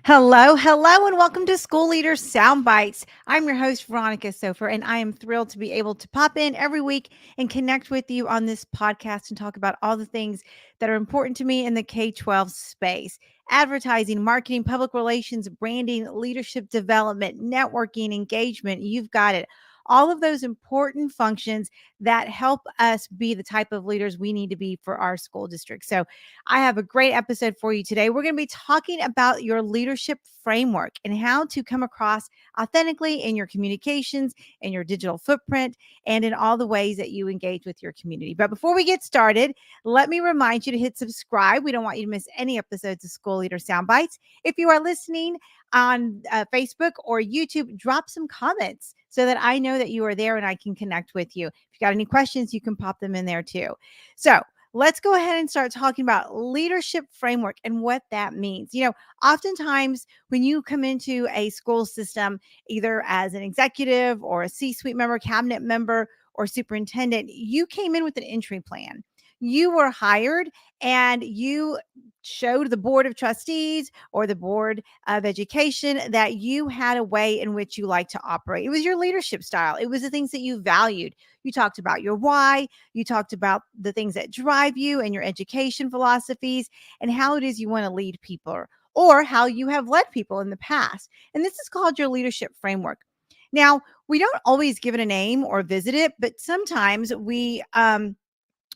Hello, and welcome to School Leader Soundbites. I'm your host, Veronica Sofer, and I am thrilled to be able to pop in every week and connect with you on this podcast and talk about all the things that are important to me in the K 12 space: advertising, marketing, public relations, branding, leadership development, networking, engagement. You've got it. All of those important functions that help us be the type of leaders we need to be for our school district. So, I have a great episode for you today. We're going to be talking about your leadership framework and how to come across authentically in your communications, in your digital footprint, and in all the ways that you engage with your community. But before we get started, let me remind you to hit subscribe. We don't want you to miss any episodes of School Leader Soundbites. If you are listening on Facebook or YouTube, drop some comments so that I know that you are there and I can connect with you. If you got any questions, you can pop them in there too. So, let's go ahead and start talking about leadership framework and what that means. Oftentimes when you come into a school system, either as an executive or a C-suite member, cabinet member, or superintendent, you came in with an entry plan. You were hired and you showed the board of trustees or the board of education that you had a way in which you like to operate. It was your leadership style. It was the things that you valued. You talked about your why. You talked about the things that drive you and your education philosophies and how it is you want to lead people, or how you have led people in the past. And this is called your leadership framework. Now, we don't always give it a name or visit it, but sometimes we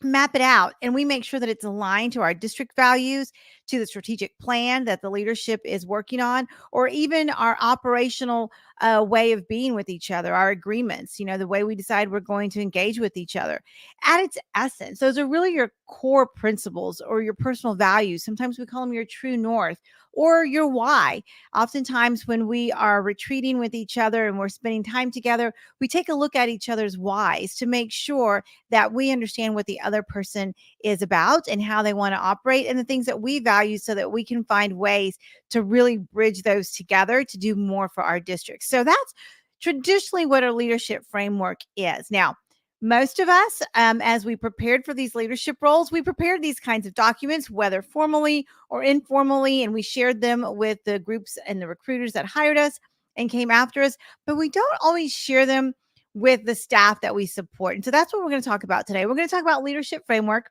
map it out and we make sure that it's aligned to our district values, to the strategic plan that the leadership is working on, or even our operational way of being with each other, our agreements, the way we decide we're going to engage with each other. At its essence, those are really your core principles or your personal values. Sometimes we call them your true north or your why. Oftentimes when we are retreating with each other and we're spending time together, we take a look at each other's whys to make sure that we understand what the other person is about and how they want to operate and the things that we value, so that we can find ways to really bridge those together to do more for our districts. So that's traditionally what a leadership framework is. Now, most of us, as we prepared for these leadership roles, we prepared these kinds of documents, whether formally or informally, and we shared them with the groups and the recruiters that hired us and came after us, but we don't always share them with the staff that we support. And so that's what we're going to talk about today. We're going to talk about leadership framework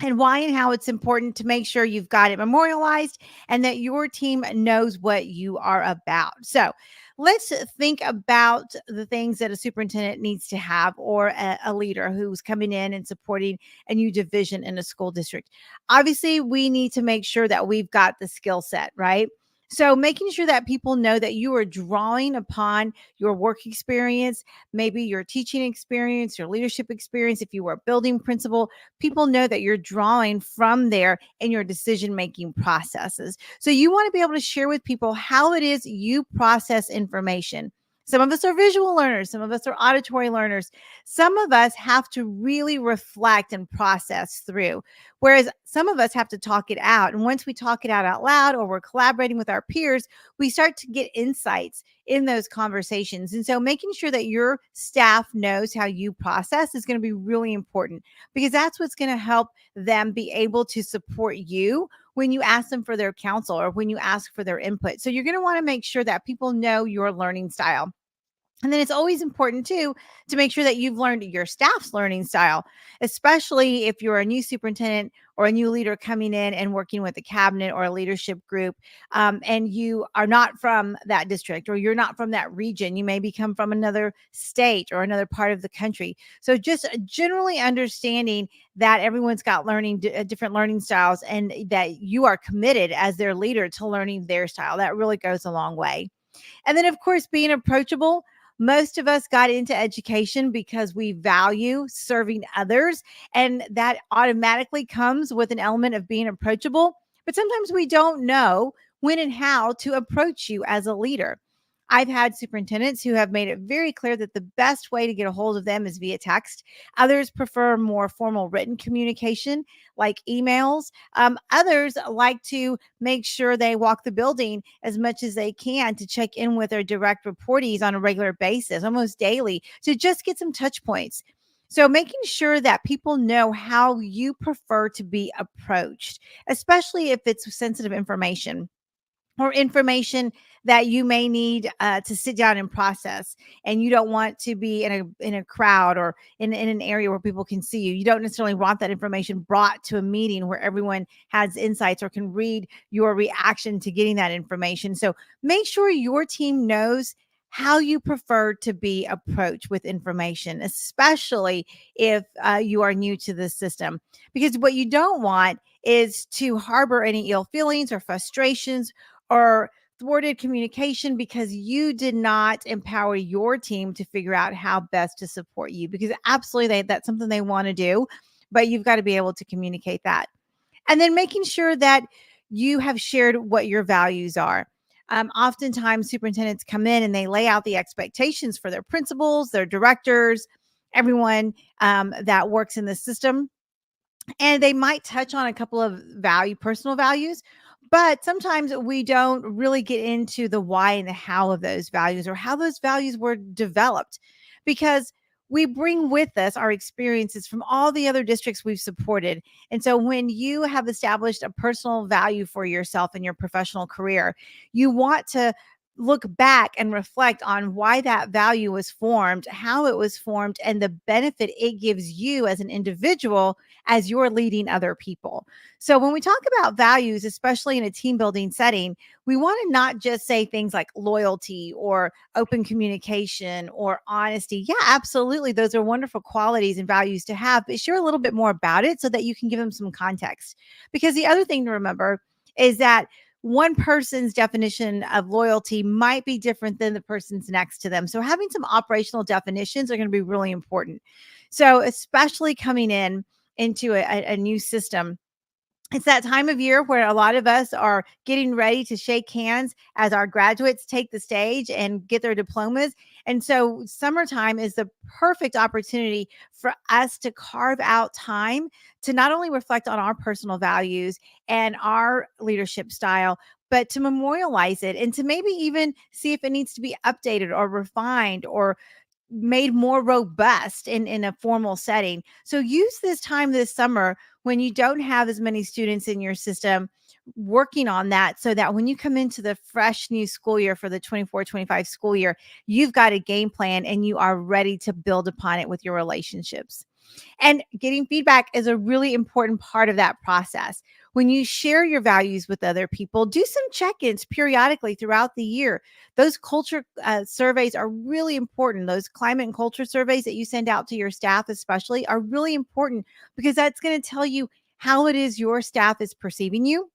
and why and how it's important to make sure you've got it memorialized and that your team knows what you are about. So let's think about the things that a superintendent needs to have, or a leader who's coming in and supporting a new division in a school district. Obviously, we need to make sure that we've got the skill set, right? So making sure that people know that you are drawing upon your work experience, maybe your teaching experience, your leadership experience. If you were a building principal, people know that you're drawing from there in your decision-making processes. So you want to be able to share with people how it is you process information. Some of us are visual learners. Some of us are auditory learners. Some of us have to really reflect and process through, whereas some of us have to talk it out. And once we talk it out loud, or we're collaborating with our peers, we start to get insights in those conversations. And so making sure that your staff knows how you process is going to be really important, because that's what's going to help them be able to support you when you ask them for their counsel or when you ask for their input. So you're going to want to make sure that people know your learning style. And then it's always important too to make sure that you've learned your staff's learning style, especially if you're a new superintendent or a new leader coming in and working with a cabinet or a leadership group, and you are not from that district or you're not from that region. You maybe come from another state or another part of the country. So just generally understanding that everyone's got different learning styles, and that you are committed as their leader to learning their style. That really goes a long way. And then, of course, being approachable. Most of us got into education because we value serving others, and that automatically comes with an element of being approachable. But sometimes we don't know when and how to approach you as a leader. I've had superintendents who have made it very clear that the best way to get a hold of them is via text. Others prefer more formal written communication, like emails. Others like to make sure they walk the building as much as they can to check in with their direct reportees on a regular basis, almost daily, to just get some touch points. So making sure that people know how you prefer to be approached, especially if it's sensitive information. or information that you may need to sit down and process, and you don't want to be in a crowd or in an area where people can see you. You don't necessarily want that information brought to a meeting where everyone has insights or can read your reaction to getting that information. So make sure your team knows how you prefer to be approached with information, especially if you are new to the system, because what you don't want is to harbor any ill feelings or frustrations or thwarted communication because you did not empower your team to figure out how best to support you, because absolutely that's something they want to do, but you've got to be able to communicate that. And then making sure that you have shared what your values are. Oftentimes superintendents come in and they lay out the expectations for their principals, their directors, everyone that works in the system, and they might touch on a couple of personal values, but sometimes we don't really get into the why and the how of those values or how those values were developed, because we bring with us our experiences from all the other districts we've supported. And so when you have established a personal value for yourself in your professional career, you want to look back and reflect on why that value was formed, how it was formed, and the benefit it gives you as an individual as you're leading other people. So when we talk about values, especially in a team building setting, we want to not just say things like loyalty or open communication or honesty. Yeah, absolutely. Those are wonderful qualities and values to have, but share a little bit more about it so that you can give them some context. Because the other thing to remember is that one person's definition of loyalty might be different than the person's next to them. So having some operational definitions are going to be really important. So especially coming into a new system, it's that time of year where a lot of us are getting ready to shake hands as our graduates take the stage and get their diplomas. And so summertime is the perfect opportunity for us to carve out time to not only reflect on our personal values and our leadership style, but to memorialize it and to maybe even see if it needs to be updated or refined or made more robust in a formal setting. So use this time this summer when you don't have as many students in your system working on that, so that when you come into the fresh new school year for the 24-25 school year, you've got a game plan and you are ready to build upon it with your relationships. And getting feedback is a really important part of that process. When you share your values with other people, do some check ins periodically throughout the year. Those culture surveys are really important. Those climate and culture surveys that you send out to your staff, especially, are really important because that's going to tell you how it is your staff is perceiving you,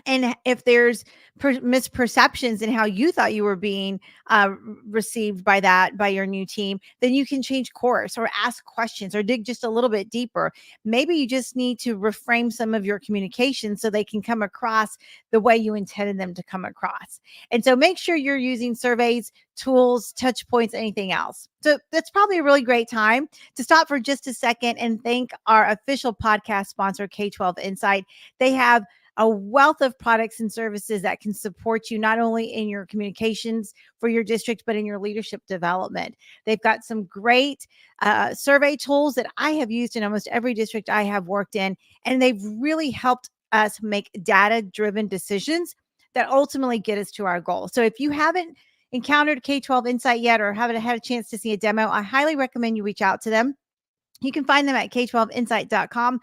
and if there's misperceptions in how you thought you were being received by your new team, then you can change course or ask questions or dig just a little bit deeper. Maybe you just need to reframe some of your communication so they can come across the way you intended them to come across. And so make sure you're using surveys, tools, touch points, anything else. So that's probably a really great time to stop for just a second and thank our official podcast sponsor, K-12 Insight. They have a wealth of products and services that can support you not only in your communications for your district, but in your leadership development. They've got some great survey tools that I have used in almost every district I have worked in, and they've really helped us make data-driven decisions that ultimately get us to our goal. So if you haven't encountered K-12 Insight yet or haven't had a chance to see a demo, I highly recommend you reach out to them. You can find them at k12insight.com/SOPHER.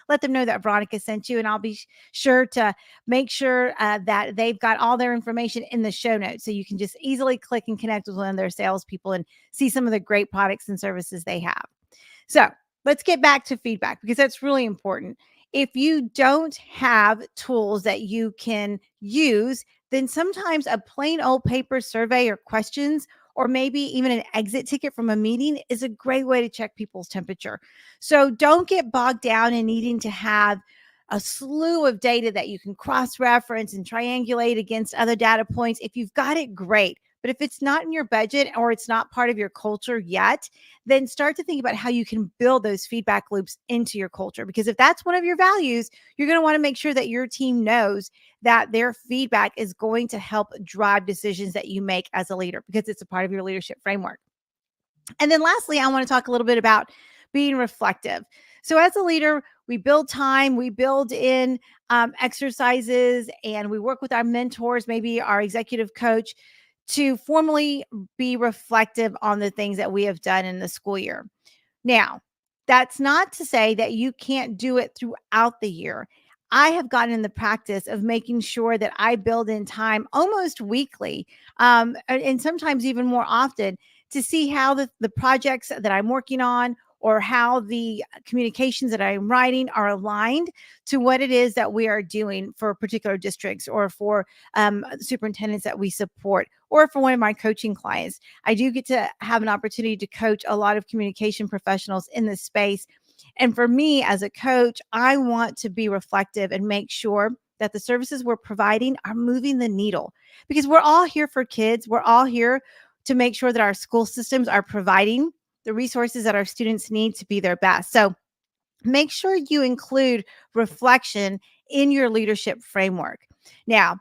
Let them know that Veronica sent you, and I'll be sure to make sure that they've got all their information in the show notes so you can just easily click and connect with one of their salespeople and see some of the great products and services they have. So let's get back to feedback because that's really important. If you don't have tools that you can use, then sometimes a plain old paper survey or questions, or maybe even an exit ticket from a meeting, is a great way to check people's temperature. So don't get bogged down in needing to have a slew of data that you can cross reference and triangulate against other data points. If you've got it, great. But if it's not in your budget or it's not part of your culture yet, then start to think about how you can build those feedback loops into your culture. Because if that's one of your values, you're going to want to make sure that your team knows that their feedback is going to help drive decisions that you make as a leader, because it's a part of your leadership framework. And then lastly, I want to talk a little bit about being reflective. So as a leader, we build time, we build in exercises, and we work with our mentors, maybe our executive coach, to formally be reflective on the things that we have done in the school year. Now, that's not to say that you can't do it throughout the year. I have gotten in the practice of making sure that I build in time almost weekly, and sometimes even more often, to see how the projects that I'm working on or how the communications that I'm writing are aligned to what it is that we are doing for particular districts or for superintendents that we support or for one of my coaching clients. I do get to have an opportunity to coach a lot of communication professionals in this space. And for me as a coach, I want to be reflective and make sure that the services we're providing are moving the needle, because we're all here for kids. We're all here to make sure that our school systems are providing the resources that our students need to be their best. So make sure you include reflection in your leadership framework. Now,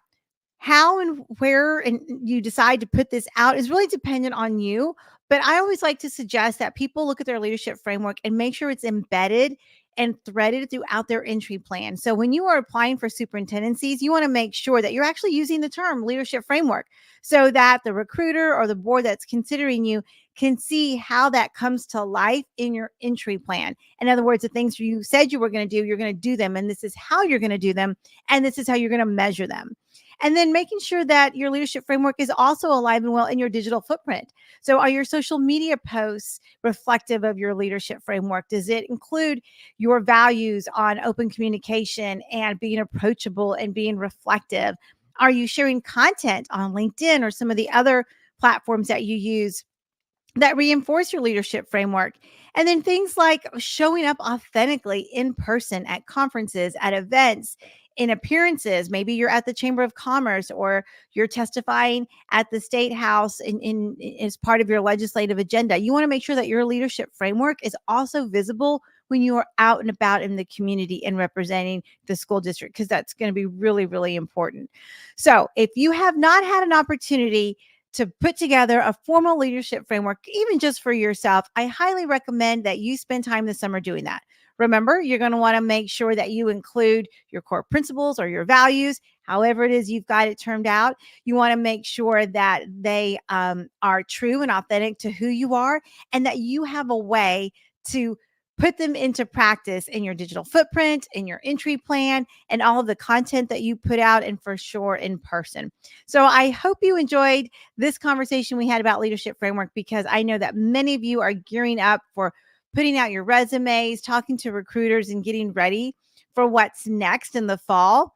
how and where and you decide to put this out is really dependent on you. But I always like to suggest that people look at their leadership framework and make sure it's embedded and threaded throughout their entry plan. So when you are applying for superintendencies, you want to make sure that you're actually using the term leadership framework so that the recruiter or the board that's considering you can see how that comes to life in your entry plan. In other words, the things you said you were going to do, you're going to do them. And this is how you're going to do them. And this is how you're going to measure them. And then making sure that your leadership framework is also alive and well in your digital footprint. So are your social media posts reflective of your leadership framework? Does it include your values on open communication and being approachable and being reflective? Are you sharing content on LinkedIn or some of the other platforms that you use that reinforce your leadership framework? And then things like showing up authentically in person at conferences, at events, in appearances. Maybe you're at the Chamber of Commerce or you're testifying at the State House in as part of your legislative agenda. You want to make sure that your leadership framework is also visible when you are out and about in the community and representing the school district, because that's going to be really, really important. So if you have not had an opportunity to put together a formal leadership framework, even just for yourself, I highly recommend that you spend time this summer doing that. Remember, you're going to want to make sure that you include your core principles or your values, however it is you've got it termed out. You want to make sure that they are true and authentic to who you are, and that you have a way to put them into practice in your digital footprint, in your entry plan, and all of the content that you put out, and for sure in person. So I hope you enjoyed this conversation we had about leadership framework, because I know that many of you are gearing up for putting out your resumes, talking to recruiters, and getting ready for what's next in the fall,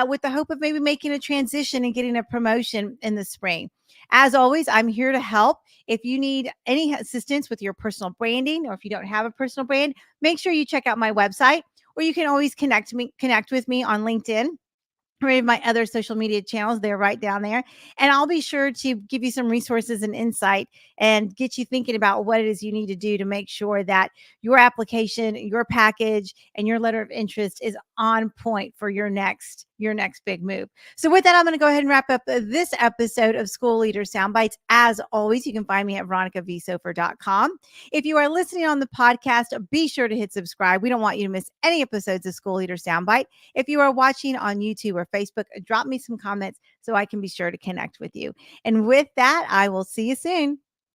with the hope of maybe making a transition and getting a promotion in the spring. As always, I'm here to help. If you need any assistance with your personal branding, or if you don't have a personal brand, make sure you check out my website, or you can always connect with me on LinkedIn or any of my other social media channels. They're right down there. And I'll be sure to give you some resources and insight and get you thinking about what it is you need to do to make sure that your application, your package, and your letter of interest is on point for your next big move. So with that, I'm going to go ahead and wrap up this episode of School Leader Soundbites. As always, you can find me at veronicavsofer.com. If you are listening on the podcast, be sure to hit subscribe. We don't want you to miss any episodes of School Leader Soundbite. If you are watching on YouTube or Facebook, drop me some comments so I can be sure to connect with you. And with that, I will see you soon.